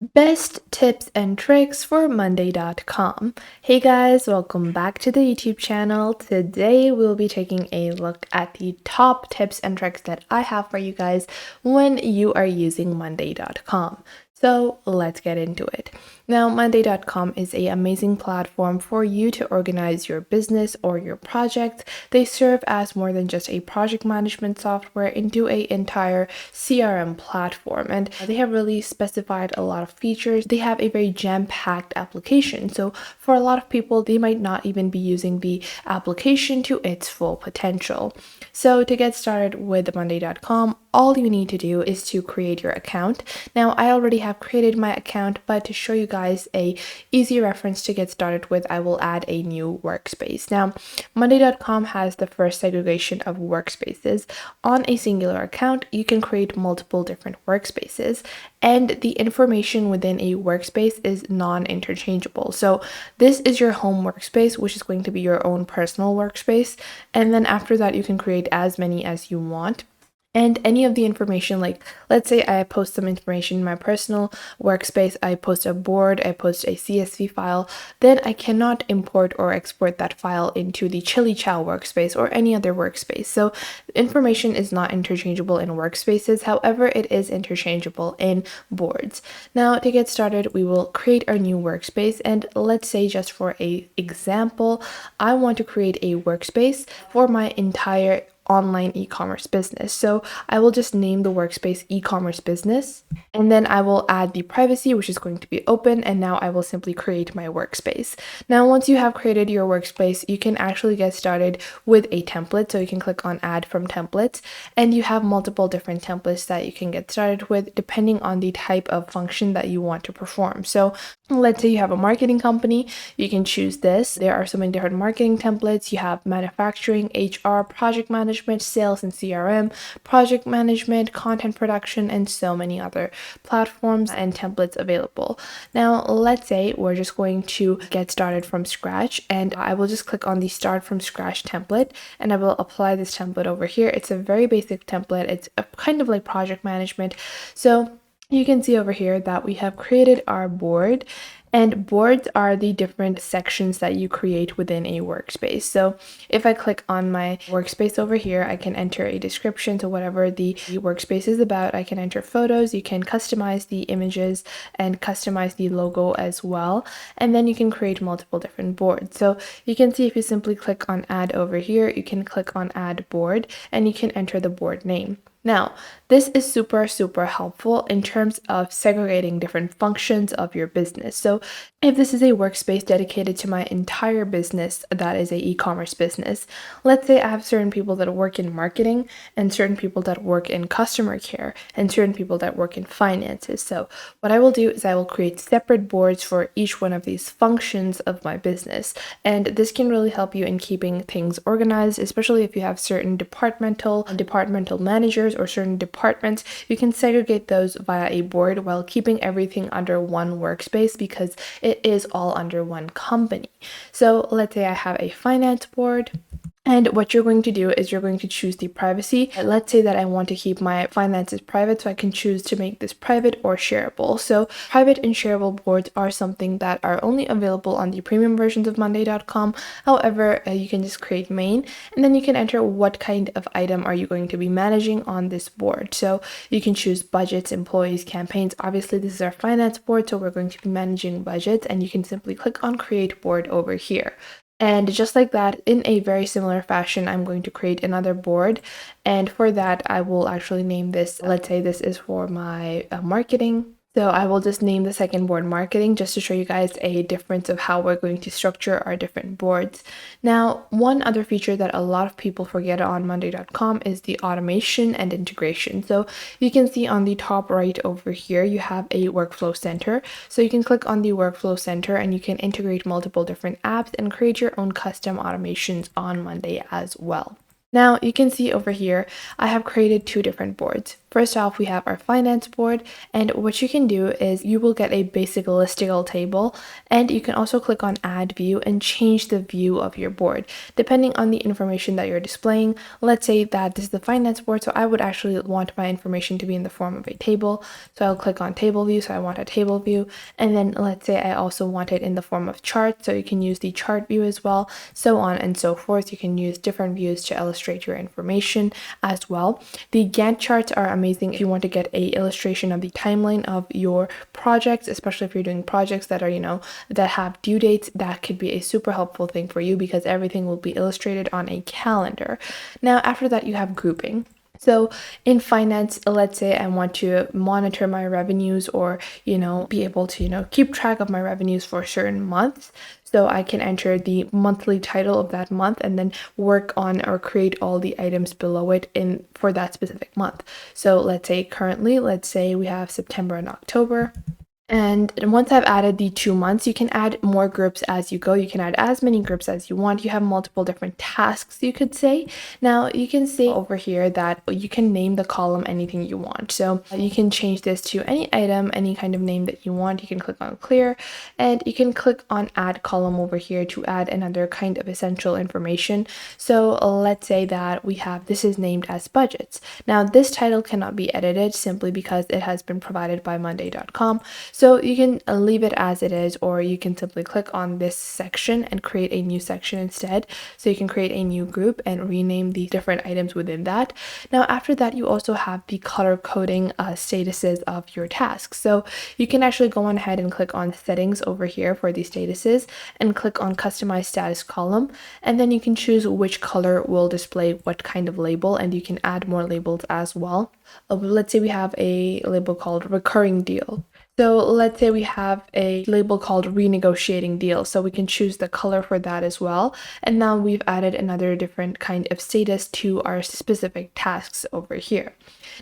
Best tips and tricks for Monday.com. Hey guys, welcome back to the YouTube channel. Today we'll be taking a look at the top tips and tricks that I have for you guys when you are using Monday.com. So let's get into it. Now, Monday.com is an amazing platform for you to organize your business or your project. They serve as more than just a project management software into an entire CRM platform, and they have really specified a lot of features. They have a very jam-packed application, so for a lot of people, they might not even be using the application to its full potential. So to get started with Monday.com, all you need to do is to create your account. Now, I already have created my account, but to show you guys a easy reference to get started with, I will add a new workspace. Now, Monday.com has the first segregation of workspaces. On a singular account, you can create multiple different workspaces, and the information within a workspace is non-interchangeable. So this is your home workspace, which is going to be your own personal workspace, and then after that you can create as many as you want. And any of the information, like let's say I post some information in my personal workspace, I post a board, I post a CSV file, then I cannot import or export that file into the Chili Chow workspace or any other workspace. So information is not interchangeable in workspaces, however, it is interchangeable in boards. Now, to get started, we will create our new workspace, and let's say just for a example, I want to create a workspace for my entire online e-commerce business. So I will just name the workspace e-commerce business, and then I will add the privacy, which is going to be open, and now I will simply create my workspace. Now, once you have created your workspace, you can actually get started with a template. So you can click on add from templates, and you have multiple different templates that you can get started with depending on the type of function that you want to perform. So let's say you have a marketing company, you can choose this. There are so many different marketing templates. You have manufacturing, HR, project management, sales and CRM, project management, content production, and so many other platforms and templates available. Now, let's say we're just going to get started from scratch, and I will just click on the start from scratch template, and I will apply this template over here. It's a very basic template. It's a kind of like project management. So you can see over here that we have created our board, and boards are the different sections that you create within a workspace. So if I click on my workspace over here, I can enter a description to whatever the workspace is about. I can enter photos, you can customize the images and customize the logo as well. And then you can create multiple different boards. So you can see if you simply click on add over here, you can click on add board, and you can enter the board name. Now, this is super helpful in terms of segregating different functions of your business. So if this is a workspace dedicated to my entire business, that is a e-commerce business, let's say I have certain people that work in marketing and certain people that work in customer care and certain people that work in finances. So what I will do is I will create separate boards for each one of these functions of my business. And this can really help you in keeping things organized, especially if you have certain departmental managers or certain departments. You can segregate those via a board while keeping everything under one workspace because it is all under one company. So let's say I have a finance board. And what you're going to do is you're going to choose the privacy. Let's say that I want to keep my finances private, so I can choose to make this private or shareable. So private and shareable boards are something that are only available on the premium versions of Monday.com. However, you can just create main, and then you can enter what kind of item are you going to be managing on this board. So you can choose budgets, employees, campaigns. Obviously, this is our finance board, so we're going to be managing budgets, and you can simply click on create board over here. And just like that, in a very similar fashion, I'm going to create another board. And for that, I will actually name this, let's say this is for my marketing. So I will just name the second board marketing just to show you guys a difference of how we're going to structure our different boards. Now, one other feature that a lot of people forget on Monday.com is the automation and integration. So you can see on the top right over here, you have a workflow center. So you can click on the workflow center and you can integrate multiple different apps and create your own custom automations on Monday as well. Now, you can see over here, I have created two different boards. First off, we have our finance board, and what you can do is you will get a basic listicle table, and you can also click on add view and change the view of your board depending on the information that you're displaying. Let's say that this is the finance board, so I would actually want my information to be in the form of a table, so I'll click on table view. So I want a table view, and then let's say I also want it in the form of chart, so you can use the chart view as well, so on and so forth. You can use different views to illustrate your information as well. The Gantt charts are amazing if you want to get a illustration of the timeline of your projects, especially if you're doing projects that are, that have due dates. That could be a super helpful thing for you because everything will be illustrated on a calendar. Now, after that, you have grouping. So in finance, let's say I want to monitor my revenues or, be able to, keep track of my revenues for certain months. So I can enter the monthly title of that month and then work on or create all the items below it for that specific month. So let's say we have September and October. And once I've added the 2 months, you can add more groups as you go. You can add as many groups as you want. You have multiple different tasks, you could say. Now, you can see over here that you can name the column anything you want. So you can change this to any item, any kind of name that you want. You can click on clear, and you can click on add column over here to add another kind of essential information. So let's say that this is named as budgets. Now, this title cannot be edited simply because it has been provided by monday.com. So you can leave it as it is, or you can simply click on this section and create a new section instead. So you can create a new group and rename the different items within that. Now, after that, you also have the color coding statuses of your tasks. So you can actually go on ahead and click on settings over here for the statuses and click on customize status column. And then you can choose which color will display what kind of label, and you can add more labels as well. Let's say we have a label called recurring deal. So let's say we have a label called renegotiating deal. So we can choose the color for that as well. And now we've added another different kind of status to our specific tasks over here.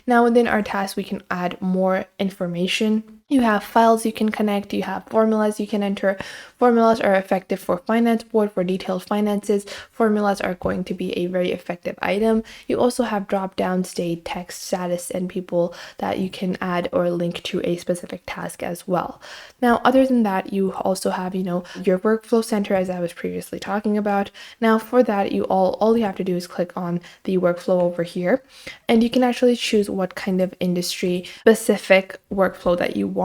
Now within our tasks, we can add more information. You have files you can connect, you have formulas you can enter. Formulas are effective for finance board, for detailed finances. Formulas are going to be a very effective item. You also have drop down, state, text, status, and people that you can add or link to a specific task as well. Now, other than that, you also have, your workflow center, as I was previously talking about. Now, for that, all you have to do is click on the workflow over here, and you can actually choose what kind of industry specific workflow that you want.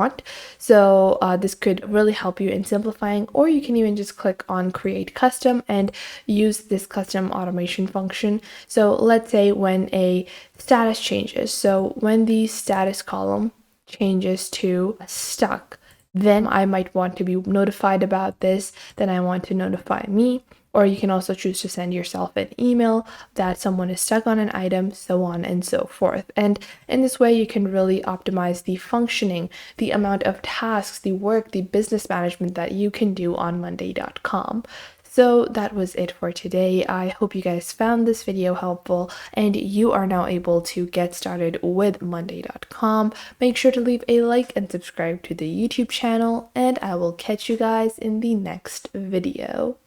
So this could really help you in simplifying, or you can even just click on create custom and use this custom automation function. So let's say when a status changes, so when the status column changes to stuck, then I might want to be notified about this, then I want to notify me. Or you can also choose to send yourself an email that someone is stuck on an item, so on and so forth. And in this way, you can really optimize the functioning, the amount of tasks, the work, the business management that you can do on monday.com. So that was it for today. I hope you guys found this video helpful and you are now able to get started with monday.com. Make sure to leave a like and subscribe to the YouTube channel, and I will catch you guys in the next video.